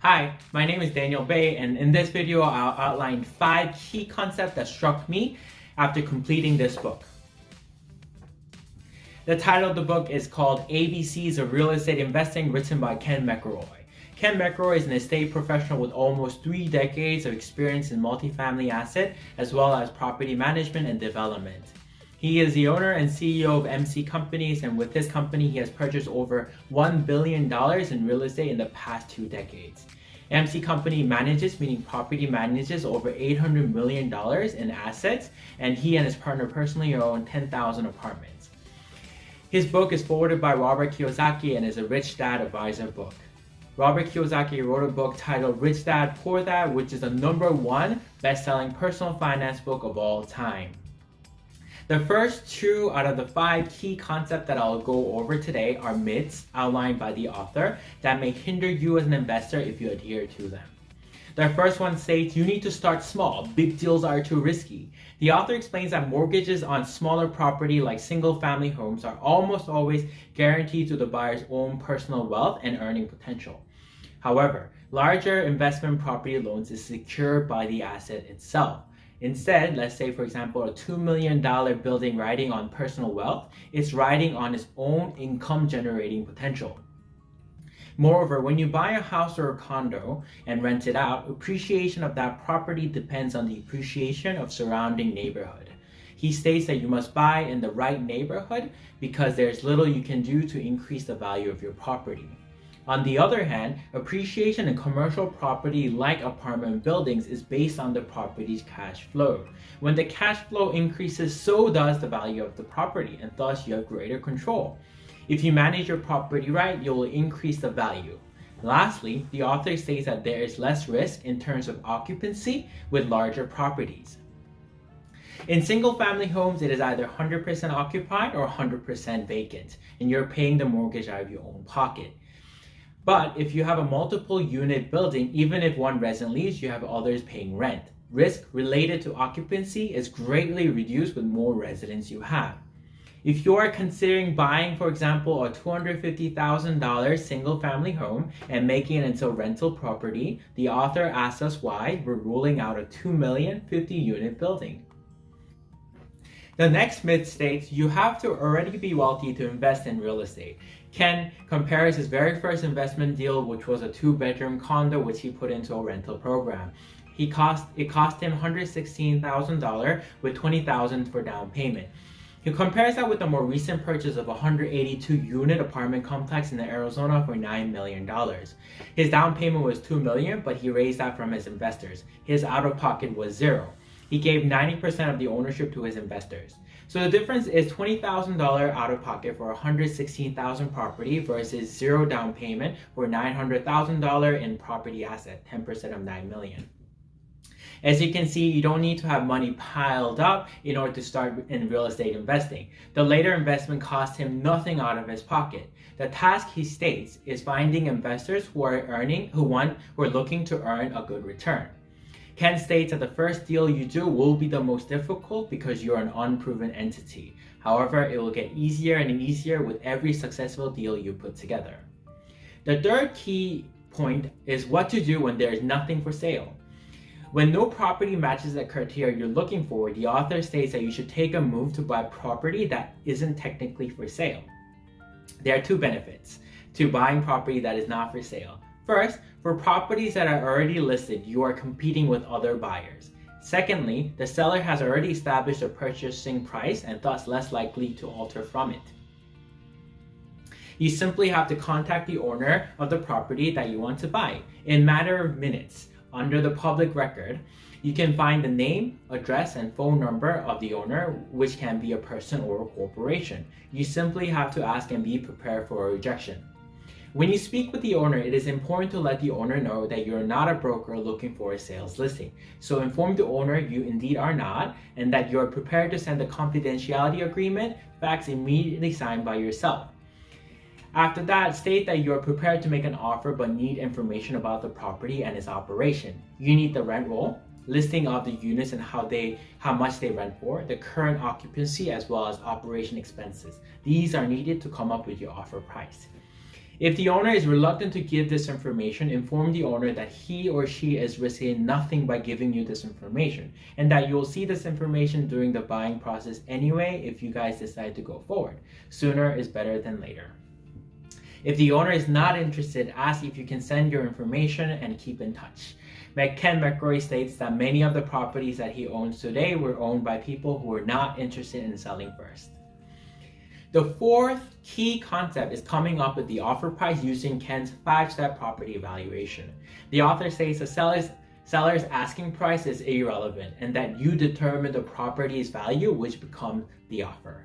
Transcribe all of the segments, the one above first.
Hi, my name is Daniel Bay, and in this video I'll outline 5 key concepts that struck me after completing this book. The title of the book is called ABCs of Real Estate Investing, written by Ken McElroy. Ken McElroy is an estate professional with almost 3 decades of experience in multifamily asset as well as property management and development. He is the owner and CEO of MC Companies, and with this company, he has purchased over $1 billion in real estate in the past 2 decades. MC Company manages, meaning property manages, over $800 million in assets, and he and his partner personally own 10,000 apartments. His book is forwarded by Robert Kiyosaki and is a Rich Dad Advisor book. Robert Kiyosaki wrote a book titled Rich Dad, Poor Dad, which is the #1 best-selling personal finance book of all time. The first 2 out of the 5 key concepts that I'll go over today are myths outlined by the author that may hinder you as an investor if you adhere to them. The first one states you need to start small. Big deals are too risky. The author explains that mortgages on smaller property like single-family homes are almost always guaranteed to the buyer's own personal wealth and earning potential. However, larger investment property loans is secured by the asset itself. Instead, let's say for example a $2 million building riding on personal wealth, it's riding on its own income generating potential. Moreover, when you buy a house or a condo and rent it out, appreciation of that property depends on the appreciation of surrounding neighborhood. He states that you must buy in the right neighborhood because there's little you can do to increase the value of your property. On the other hand, appreciation in commercial property like apartment buildings is based on the property's cash flow. When the cash flow increases, so does the value of the property, and thus you have greater control. If you manage your property right, you will increase the value. Lastly, the author states that there is less risk in terms of occupancy with larger properties. In single-family homes, it is either 100% occupied or 100% vacant, and you're paying the mortgage out of your own pocket. But if you have a multiple unit building, even if one resident leaves, you have others paying rent. Risk related to occupancy is greatly reduced with more residents you have. If you are considering buying, for example, a $250,000 single family home and making it into a rental property, the author asks us why we're ruling out a 2 million 50 unit building. The next myth states you have to already be wealthy to invest in real estate. Ken compares his very first investment deal, which was a 2-bedroom condo which he put into a rental program. It cost him $116,000 with $20,000 for down payment. He compares that with the more recent purchase of a 182-unit apartment complex in Arizona for $9 million. His down payment was $2 million, but he raised that from his investors. His out-of-pocket was $0. He gave 90% of the ownership to his investors. So the difference is $20,000 out of pocket for a $116,000 property versus $0 down payment for $900,000 in property asset, 10% of $9 million. As you can see, you don't need to have money piled up in order to start in real estate investing. The later investment cost him nothing out of his pocket. The task, he states, is finding investors who are looking to earn a good return. Ken states that the first deal you do will be the most difficult because you're an unproven entity. However, it will get easier and easier with every successful deal you put together. The third key point is what to do when there is nothing for sale. When no property matches the criteria you're looking for, the author states that you should take a move to buy property that isn't technically for sale. There are 2 benefits to buying property that is not for sale. First, for properties that are already listed, you are competing with other buyers. Secondly, the seller has already established a purchasing price and thus less likely to alter from it. You simply have to contact the owner of the property that you want to buy. In a matter of minutes, under the public record, you can find the name, address, and phone number of the owner, which can be a person or a corporation. You simply have to ask and be prepared for a rejection. When you speak with the owner, it is important to let the owner know that you're not a broker looking for a sales listing. So inform the owner you indeed are not, and that you're prepared to send a confidentiality agreement, fax immediately signed by yourself. After that, state that you're prepared to make an offer but need information about the property and its operation. You need the rent roll, listing of the units and how much they rent for, the current occupancy, as well as operation expenses. These are needed to come up with your offer price. If the owner is reluctant to give this information, inform the owner that he or she is risking nothing by giving you this information, and that you'll see this information during the buying process anyway if you guys decide to go forward. Sooner is better than later. If the owner is not interested, ask if you can send your information and keep in touch. Ken McElroy states that many of the properties that he owns today were owned by people who were not interested in selling first. The fourth key concept is coming up with the offer price using Ken's 5-step property evaluation. The author states the seller's asking price is irrelevant and that you determine the property's value, which becomes the offer.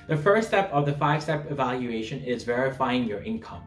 The first step of the 5-step evaluation is verifying your income,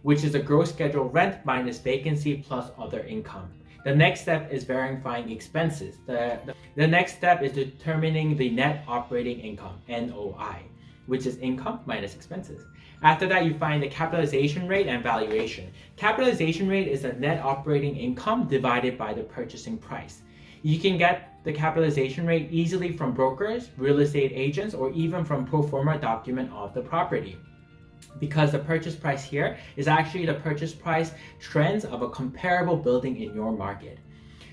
which is the gross scheduled rent minus vacancy plus other income. The next step is verifying expenses. The next step is determining the net operating income, NOI, which is income minus expenses. After that, you find the capitalization rate and valuation. Capitalization rate is the net operating income divided by the purchasing price. You can get the capitalization rate easily from brokers, real estate agents, or even from pro forma document of the property, because the purchase price here is actually the purchase price trends of a comparable building in your market.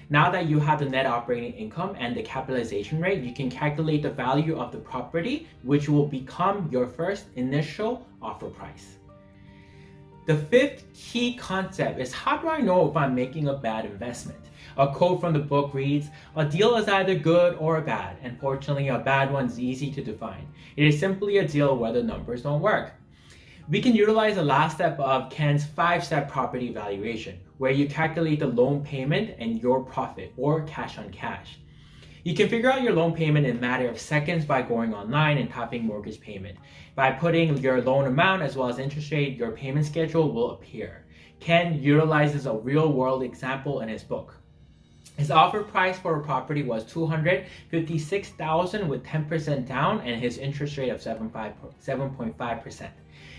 Now that you have the net operating income and the capitalization rate, you can calculate the value of the property, which will become your first initial offer price. The fifth key concept is, how do I know if I'm making a bad investment? A quote from the book reads, "A deal is either good or bad. Unfortunately, a bad one is easy to define. It is simply a deal where the numbers don't work." We can utilize the last step of Ken's 5-step property valuation, where you calculate the loan payment and your profit, or cash on cash. You can figure out your loan payment in a matter of seconds by going online and typing mortgage payment. By putting your loan amount as well as interest rate, your payment schedule will appear. Ken utilizes a real-world example in his book. His offer price for a property was $256,000 with 10% down and his interest rate of 7.5%.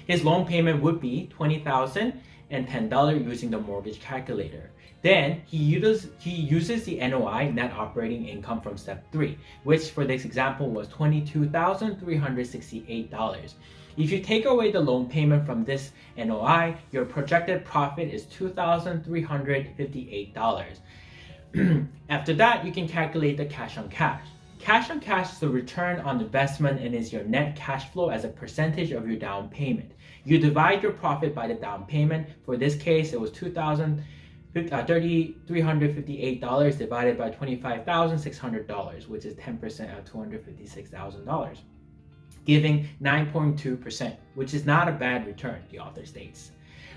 His loan payment would be $20,010 using the mortgage calculator. Then he uses the NOI, net operating income, from step 3, which for this example was $22,368. If you take away the loan payment from this NOI, your projected profit is $2,358. After that, you can calculate the cash on cash. Cash on cash is the return on investment and is your net cash flow as a percentage of your down payment. You divide your profit by the down payment. For this case, it was $358 divided by $25,600, which is 10% of $256,000, giving 9.2%, which is not a bad return, the author states.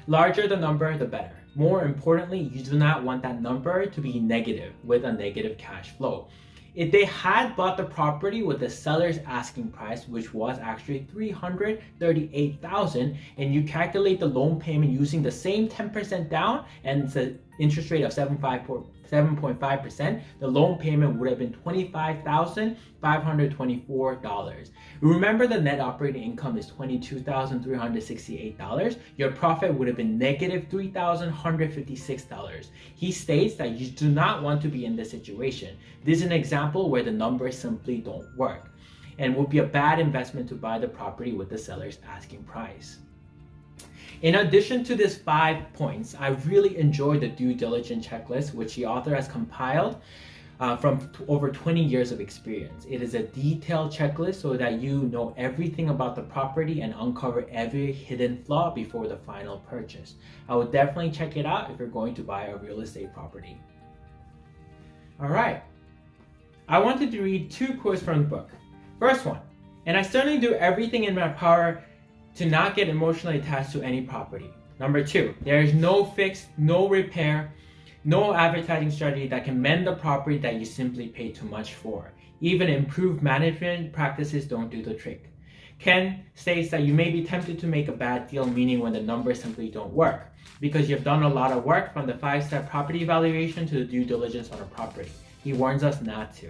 Larger the number, the better. More importantly, you do not want that number to be negative with a negative cash flow. If they had bought the property with the seller's asking price, which was actually $338,000, and you calculate the loan payment using the same 10% down and the interest rate of 7.5%, the loan payment would have been $25,524. Remember, the net operating income is $22,368. Your profit would have been negative $3,156. He states that you do not want to be in this situation. This is an example where the numbers simply don't work and would be a bad investment to buy the property with the seller's asking price. In addition to these 5 points, I really enjoyed the due diligence checklist, which the author has compiled from over 20 years of experience. It is a detailed checklist so that you know everything about the property and uncover every hidden flaw before the final purchase. I would definitely check it out if you're going to buy a real estate property. All right. I wanted to read 2 quotes from the book. First one, "And I certainly do everything in my power to not get emotionally attached to any property." Number 2, "There is no fix, no repair, no advertising strategy that can mend the property that you simply pay too much for. Even improved management practices don't do the trick." Ken states that you may be tempted to make a bad deal, meaning when the numbers simply don't work, because you've done a lot of work from the 5-step property evaluation to the due diligence on a property. He warns us not to.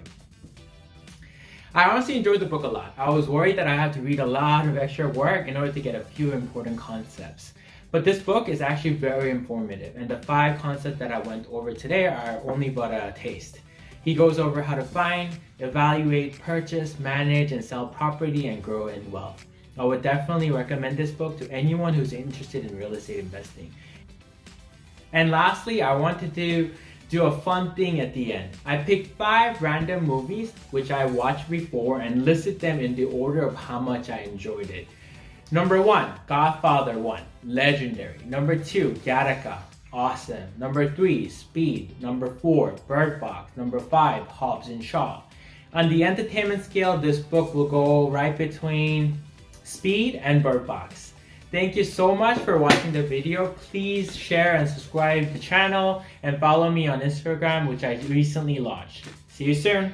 I honestly enjoyed the book a lot. I was worried that I had to read a lot of extra work in order to get a few important concepts. But this book is actually very informative, and the 5 concepts that I went over today are only but a taste. He goes over how to find, evaluate, purchase, manage, and sell property and grow in wealth. I would definitely recommend this book to anyone who's interested in real estate investing. And lastly, I wanted to do a fun thing at the end. I picked 5 random movies which I watched before and listed them in the order of how much I enjoyed it. Number 1, Godfather 1, legendary. Number 2, Gattaca, awesome. Number 3, Speed. Number 4, Bird Box. Number 5, Hobbs and Shaw. On the entertainment scale, this book will go right between Speed and Bird Box. Thank you so much for watching the video. Please share and subscribe to the channel and follow me on Instagram, which I recently launched. See you soon.